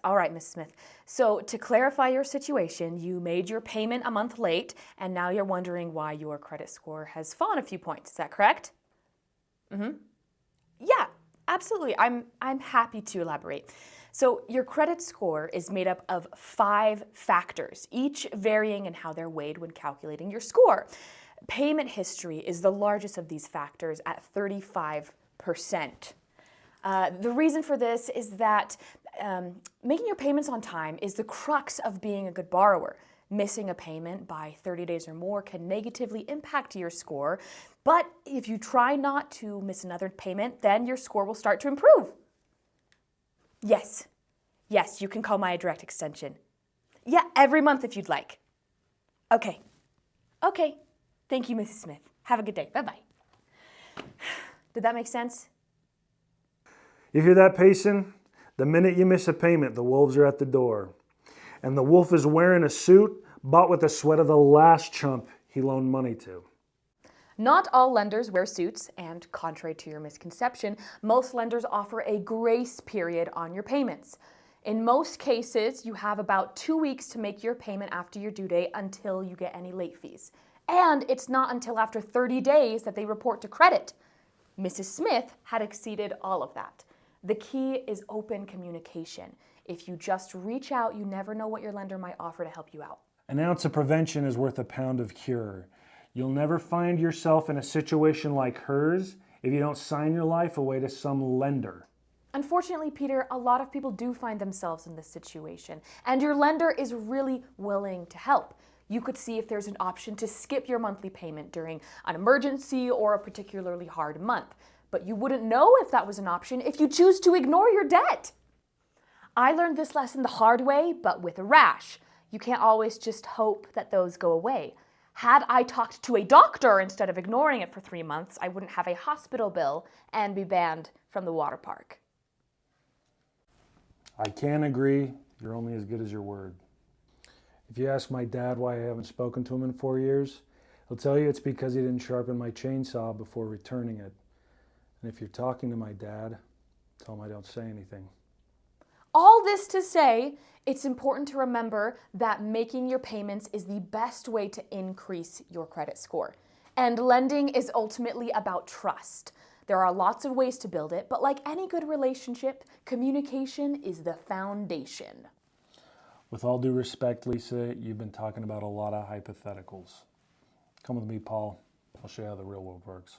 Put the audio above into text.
All right, Ms. Smith. So to clarify your situation, you made your payment a month late, and now you're wondering why your credit score has fallen a few points. Is that correct? Yeah, absolutely. I'm happy to elaborate. So your credit score is made up of 5 factors, each varying in how they're weighed when calculating your score. Payment history is the largest of these factors at 35%. The reason for this is that making your payments on time is the crux of being a good borrower. Missing a payment by 30 days or more can negatively impact your score, but if you try not to miss another payment, then your score will start to improve. Yes, you can call my direct extension. Yeah, every month if you'd like. Okay. Thank you, Mrs. Smith. Have a good day. Bye-bye. Did that make sense? You hear that, Payson? The minute you miss a payment, the wolves are at the door. And the wolf is wearing a suit bought with the sweat of the last chump he loaned money to. Not all lenders wear suits, and contrary to your misconception, most lenders offer a grace period on your payments. In most cases, you have about 2 weeks to make your payment after your due date until you get any late fees. And it's not until after 30 days that they report to credit. Mrs. Smith had exceeded all of that. The key is open communication. If you just reach out, you never know what your lender might offer to help you out. An ounce of prevention is worth a pound of cure. You'll never find yourself in a situation like hers if you don't sign your life away to some lender. Unfortunately, Peter, a lot of people do find themselves in this situation, and your lender is really willing to help. You could see if there's an option to skip your monthly payment during an emergency or a particularly hard month. But you wouldn't know if that was an option if you choose to ignore your debt. I learned this lesson the hard way, but with a rash. You can't always just hope that those go away. Had I talked to a doctor instead of ignoring it for 3 months, I wouldn't have a hospital bill and be banned from the water park. I can agree. You're only as good as your word. If you ask my dad why I haven't spoken to him in 4 years, he'll tell you it's because he didn't sharpen my chainsaw before returning it. And if you're talking to my dad, tell him I don't say anything. All this to say, it's important to remember that making your payments is the best way to increase your credit score. And lending is ultimately about trust. There are lots of ways to build it, but like any good relationship, communication is the foundation. With all due respect, Lisa, you've been talking about a lot of hypotheticals. Come with me, Paul. I'll show you how the real world works.